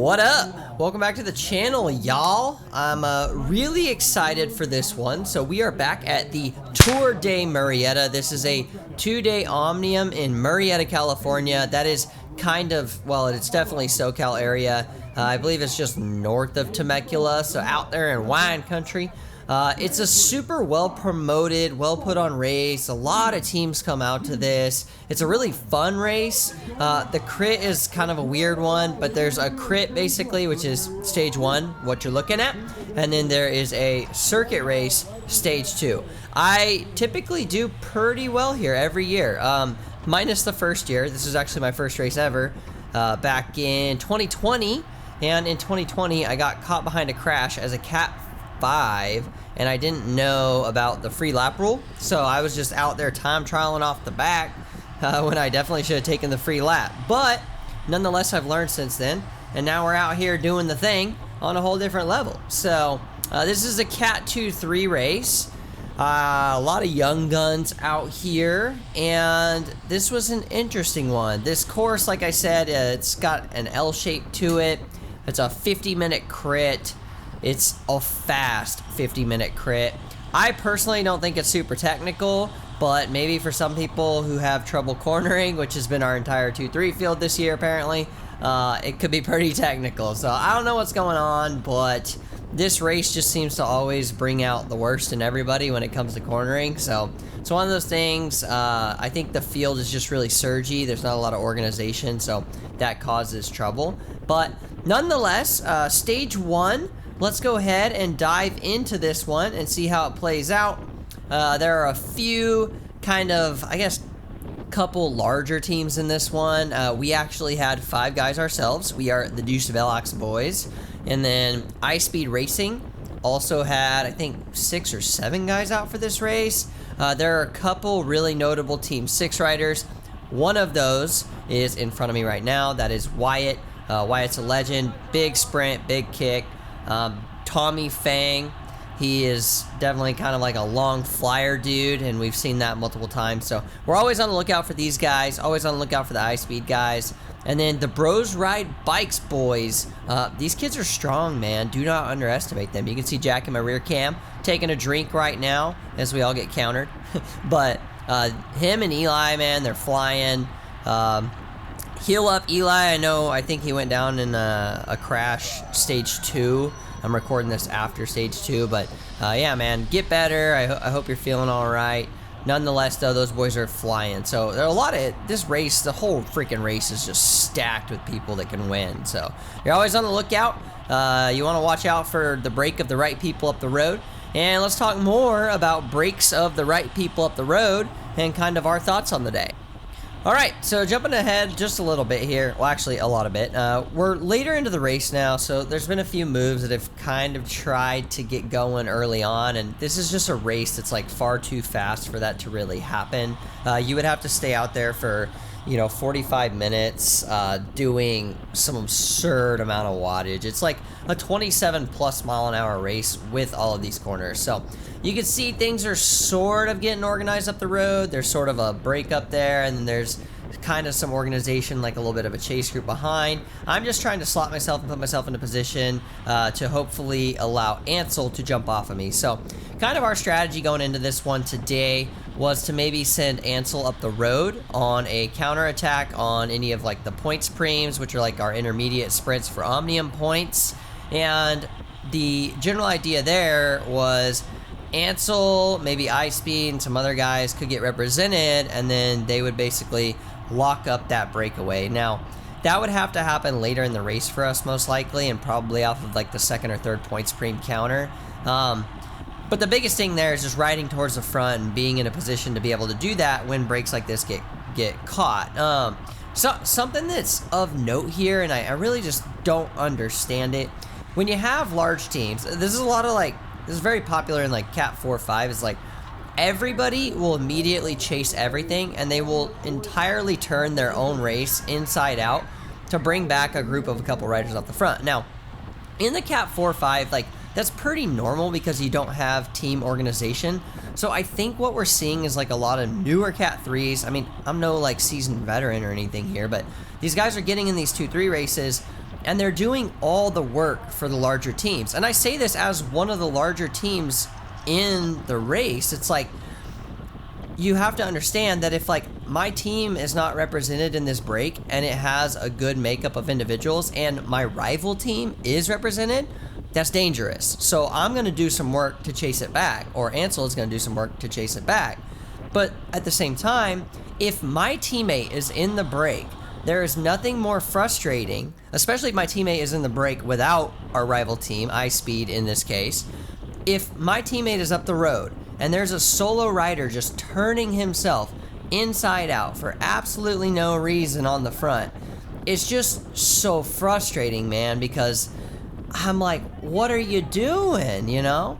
What up? Welcome back to the channel, y'all. I'm really excited for this one. So we are back at the Tour de Murrieta. This is a 2-day Omnium in Murrieta, California. That is kind of, well, it's definitely SoCal area. I believe it's just north of Temecula, so out there in wine country. It's a super well promoted, well put on race. A lot of teams come out to this. It's a really fun race. The crit is kind of a weird one, but there's a crit basically, which is stage 1, what you're looking at. And then there is a circuit race, stage 2. I typically do pretty well here every year, minus the first year. This is actually my first race ever, back in 2020. And in 2020, I got caught behind a crash as a Cat 5, and I didn't know about the free lap rule, so I was just out there time trialing off the back when I definitely should have taken the free lap. But nonetheless, I've learned since then, and now we're out here doing the thing on a whole different level. So this is a Cat 2-3 race. A lot of young guns out here, and this was an interesting one. This course, like I said, it's got an L shape to it. It's a 50-minute crit. It's a fast 50-minute crit. I personally don't think it's super technical, but maybe for some people who have trouble cornering, which has been our entire 2-3 field this year apparently, it could be pretty technical. So I don't know what's going on, but this race just seems to always bring out the worst in everybody when it comes to cornering. So it's one of those things. I think the field is just really surgy. There's not a lot of organization, so that causes trouble. But nonetheless, stage 1, let's go ahead and dive into this one and see how it plays out. There are a few kind of, I guess, couple larger teams in this one. We actually had 5 guys ourselves. We are the Deuce of LX boys. And then iSpeed Racing also had, I think, 6 or 7 guys out for this race. There are a couple really notable Team 6 riders. One of those is in front of me right now. That is Wyatt. Wyatt's a legend. Big sprint, big kick. Tommy Fang, he is definitely kind of like a long flyer dude, and we've seen that multiple times. So we're always on the lookout for these guys, always on the lookout for the iSpeed guys. And then the Bros Ride Bikes boys, these kids are strong, man. Do not underestimate them. You can see Jack in my rear cam taking a drink right now as we all get countered. But him and Eli, man, they're flying. Heal up Eli. I think he went down in a crash stage 2. I'm recording this after stage 2, but yeah, man, get better. I hope you're feeling all right. Nonetheless, though, those boys are flying. So there are a lot of this race. The whole freaking race is just stacked with people that can win. So you're always on the lookout. You want to watch out for the break of the right people up the road. And let's talk more about breaks of the right people up the road and kind of our thoughts on the day. Alright, so jumping ahead just a little bit here, well actually a lot of it, we're later into the race now, so there's been a few moves that have kind of tried to get going early on, and this is just a race that's like far too fast for that to really happen. You would have to stay out there for, 45 minutes doing some absurd amount of wattage. It's like a 27 plus mile an hour race with all of these corners. So you can see things are sort of getting organized up the road. There's sort of a break up there, and then there's kind of some organization, like a little bit of a chase group behind. I'm just trying to slot myself and put myself in a position to hopefully allow Ansel to jump off of me. So kind of our strategy going into this one today was to maybe send Ansel up the road on a counterattack on any of like the points preems, which are like our intermediate sprints for Omnium points. And the general idea there was Ansel, maybe iSpeed, and some other guys could get represented, and then they would basically lock up that breakaway. Now, that would have to happen later in the race for us, most likely, and probably off of like the 2nd or 3rd points preem counter. But the biggest thing there is just riding towards the front and being in a position to be able to do that when breaks like this get caught. So something that's of note here, and I really just don't understand it. When you have large teams, this is very popular in like Cat 4-5, is like everybody will immediately chase everything, and they will entirely turn their own race inside out to bring back a group of a couple riders off the front. Now, in the Cat 4-5, like, that's pretty normal because you don't have team organization. So I think what we're seeing is like a lot of newer Cat 3s. I mean, I'm no like seasoned veteran or anything here, but these guys are getting in these 2-3 races and they're doing all the work for the larger teams. And I say this as one of the larger teams in the race. It's like, you have to understand that if like my team is not represented in this break and it has a good makeup of individuals and my rival team is represented, that's dangerous. So I'm going to do some work to chase it back, or Ansel is going to do some work to chase it back. But at the same time, if my teammate is in the break, there is nothing more frustrating, especially if my teammate is in the break without our rival team, iSpeed in this case. If my teammate is up the road and there's a solo rider just turning himself inside out for absolutely no reason on the front, it's just so frustrating, man, because I'm like, what are you doing, you know?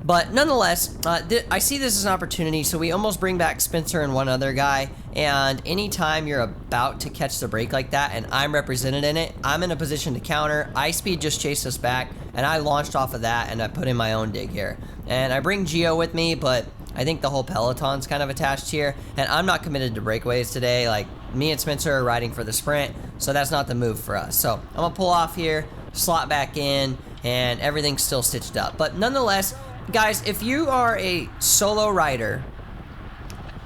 But nonetheless, I see this as an opportunity, so we almost bring back Spencer and one other guy, and anytime you're about to catch the break like that and I'm represented in it, I'm in a position to counter. iSpeed just chased us back, and I launched off of that, and I put in my own dig here. And I bring Geo with me, but I think the whole peloton's kind of attached here, and I'm not committed to breakaways today. Like, me and Spencer are riding for the sprint, so that's not the move for us. So I'm gonna pull off here, slot back in, and everything's still stitched up. But nonetheless, guys, if you are a solo rider,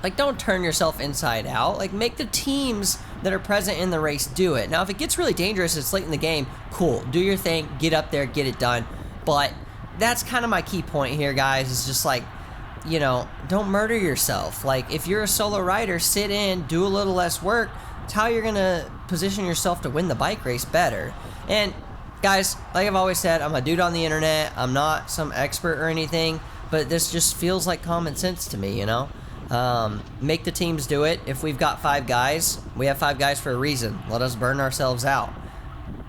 like, don't turn yourself inside out. Like, make the teams that are present in the race do it. Now, if it gets really dangerous, it's late in the game, cool. Do your thing, get up there, get it done. But that's kind of my key point here, guys, is just like, you know, don't murder yourself. Like, if you're a solo rider, sit in, do a little less work. It's how you're gonna position yourself to win the bike race better. And guys, like I've always said, I'm a dude on the internet. I'm not some expert or anything, but this just feels like common sense to me, you know? Make the teams do it. If we've got 5 guys, we have 5 guys for a reason. Let us burn ourselves out.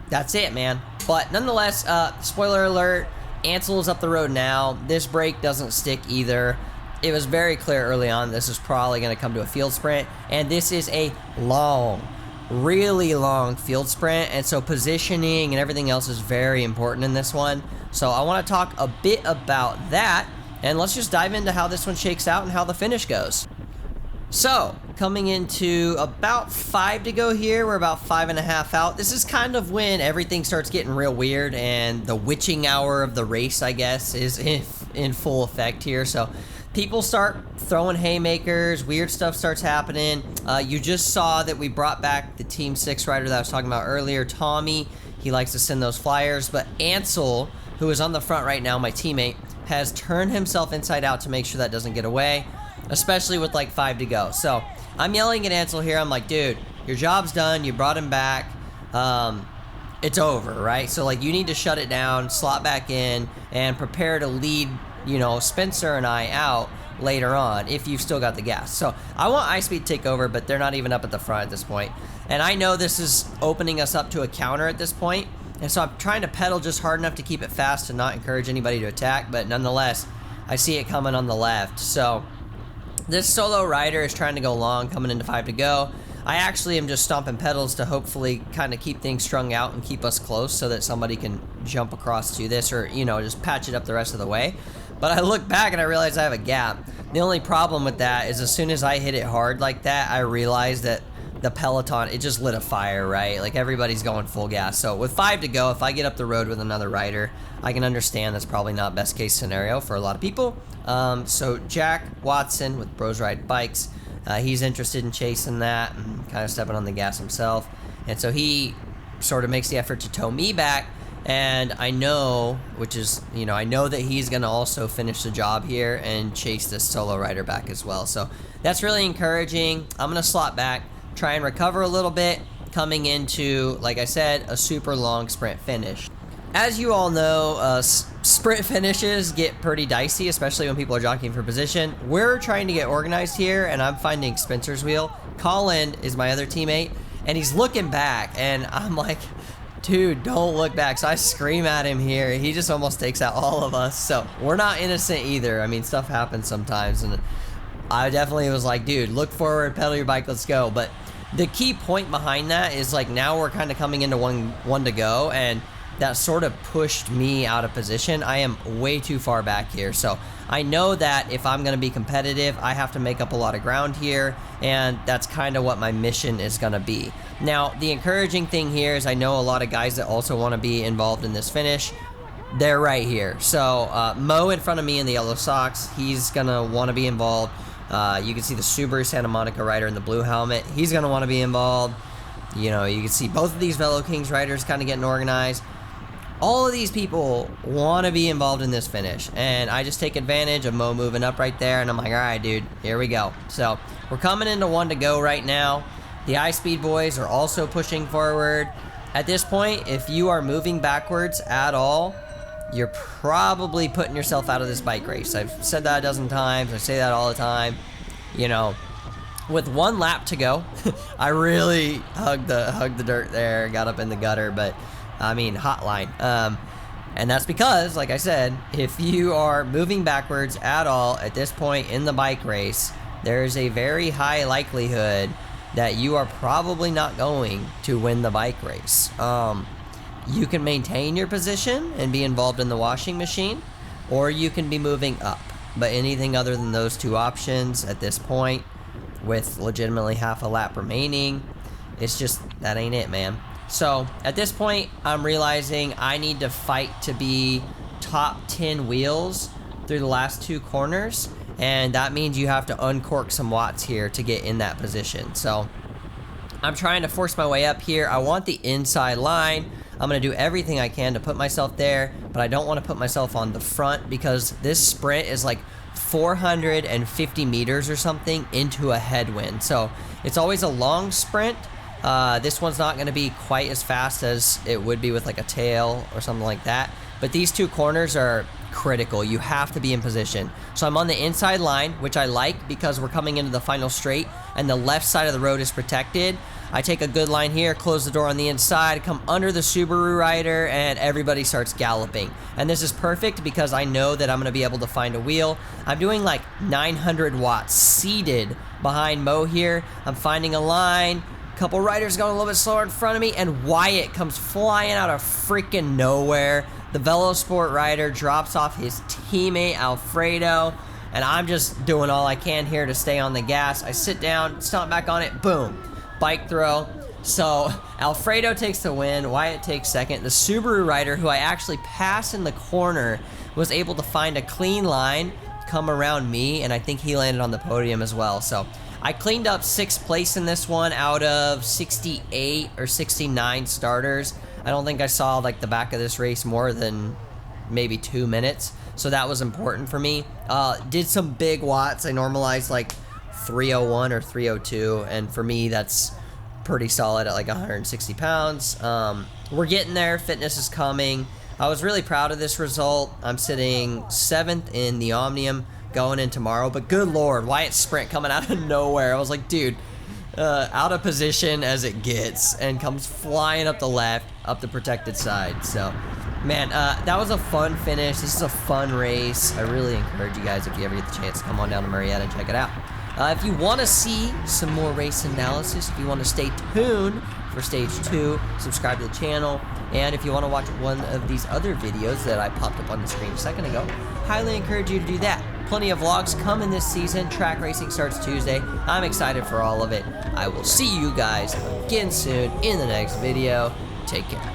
That's it, man. But nonetheless, spoiler alert, Ansel is up the road now. This break doesn't stick either. It was very clear early on this is probably going to come to a field sprint, and this is a long, really long field sprint, and so positioning and everything else is very important in this one. So I want to talk a bit about that, and let's just dive into how this one shakes out and how the finish goes. So coming into about 5 to go here, we're about 5.5 out. This is kind of when everything starts getting real weird, and the witching hour of the race, I guess, is in full effect here. So people start throwing haymakers, weird stuff starts happening. You just saw that we brought back the Team 6 rider that I was talking about earlier, Tommy. He likes to send those flyers, but Ansel, who is on the front right now, my teammate, has turned himself inside out to make sure that doesn't get away, especially with like 5 to go. So I'm yelling at Ansel here. I'm like, dude, your job's done. You brought him back. It's over, right? So like, you need to shut it down, slot back in, and prepare to lead, you know, Spencer and I out later on if you've still got the gas. So I want iSpeed to take over, but they're not even up at the front at this point. And I know this is opening us up to a counter at this point. And so I'm trying to pedal just hard enough to keep it fast and not encourage anybody to attack. But nonetheless, I see it coming on the left. So this solo rider is trying to go long, coming into 5 to go. I actually am just stomping pedals to hopefully kind of keep things strung out and keep us close so that somebody can jump across to this, or, you know, just patch it up the rest of the way. But I look back and I realize I have a gap. The only problem with that is as soon as I hit it hard like that, I realized that the peloton, it just lit a fire, right? Like, everybody's going full gas. So with 5 to go, if I get up the road with another rider, I can understand that's probably not best case scenario for a lot of people. So Jack Watson with Bros Ride Bikes, he's interested in chasing that and kind of stepping on the gas himself. And so he sort of makes the effort to tow me back. And I know, which is, you know, I know that he's going to also finish the job here and chase this solo rider back as well. So that's really encouraging. I'm going to slot back, try and recover a little bit, coming into, like I said, a super long sprint finish. As you all know, sprint finishes get pretty dicey, especially when people are jockeying for position. We're trying to get organized here, and I'm finding Spencer's wheel. Colin is my other teammate, and he's looking back, and I'm like, dude, don't look back. So I scream at him here. He just almost takes out all of us. So we're not innocent either. I mean, stuff happens sometimes, and I definitely was like, dude, look forward, pedal your bike, let's go. But the key point behind that is, like, now we're kind of coming into one to go, and that sort of pushed me out of position. I am way too far back here. So I know that if I'm going to be competitive, I have to make up a lot of ground here, and that's kind of what my mission is going to be. Now, the encouraging thing here is I know a lot of guys that also want to be involved in this finish. They're right here. So Mo in front of me in the yellow socks, he's going to want to be involved. You can see the Subaru Santa Monica rider in the blue helmet. He's going to want to be involved. You know, you can see both of these Velo Kings riders kind of getting organized. All of these people want to be involved in this finish, and I just take advantage of Mo moving up right there, and I'm like, all right, dude, here we go. So we're coming into one to go right now. The iSpeed boys are also pushing forward. At this point, if you are moving backwards at all, you're probably putting yourself out of this bike race. I've said that a dozen times. I say that all the time. You know, with one lap to go, I really hugged the dirt there, got up in the gutter, but I mean, hotline. And that's because, like I said, if you are moving backwards at all at this point in the bike race, there's a very high likelihood that you are probably not going to win the bike race. You can maintain your position and be involved in the washing machine, or you can be moving up. But anything other than those two options at this point, with legitimately half a lap remaining, it's just, that ain't it, man. So at this point, I'm realizing I need to fight to be top 10 wheels through the last two corners, and that means you have to uncork some watts here to get in that position. So I'm trying to force my way up here. I want the inside line. I'm going to do everything I can to put myself there, but I don't want to put myself on the front because this sprint is like 450 meters or something into a headwind. So it's always a long sprint. This one's not going to be quite as fast as it would be with like a tail or something like that. But these two corners are critical. You have to be in position. So I'm on the inside line, which I like because we're coming into the final straight and the left side of the road is protected. I take a good line here, close the door on the inside, come under the Subaru rider, and everybody starts galloping. And this is perfect because I know that I'm going to be able to find a wheel. I'm doing like 900 watts seated behind Mo here. I'm finding a line. Couple riders going a little bit slower in front of me, and Wyatt comes flying out of freaking nowhere. The Velosport rider drops off his teammate Alfredo, and I'm just doing all I can here to stay on the gas. I sit down, stomp back on it, boom, bike throw. So Alfredo takes the win, Wyatt takes second. The Subaru rider, who I actually passed in the corner, was able to find a clean line, come around me, and I think he landed on the podium as well. So I cleaned up 6th place in this one out of 68 or 69 starters. I don't think I saw like the back of this race more than maybe 2 minutes, so that was important for me. Did some big watts. I normalized like 301 or 302, and for me that's pretty solid at like 160 pounds. We're getting there. Fitness is coming. I was really proud of this result. I'm sitting 7th in the Omnium going in tomorrow, but good lord, Wyatt's sprint coming out of nowhere. I was like, dude, out of position as it gets, and comes flying up the left, up the protected side. So man, that was a fun finish. This is a fun race. I really encourage you guys, if you ever get the chance, to come on down to Murrieta and check it out. If you want to see some more race analysis, if you want to stay tuned for stage 2, subscribe to the channel. And if you want to watch one of these other videos that I popped up on the screen a second ago, highly encourage you to do that. Plenty of vlogs coming this season. Track racing starts Tuesday. I'm excited for all of it. I will see you guys again soon in the next video. Take care.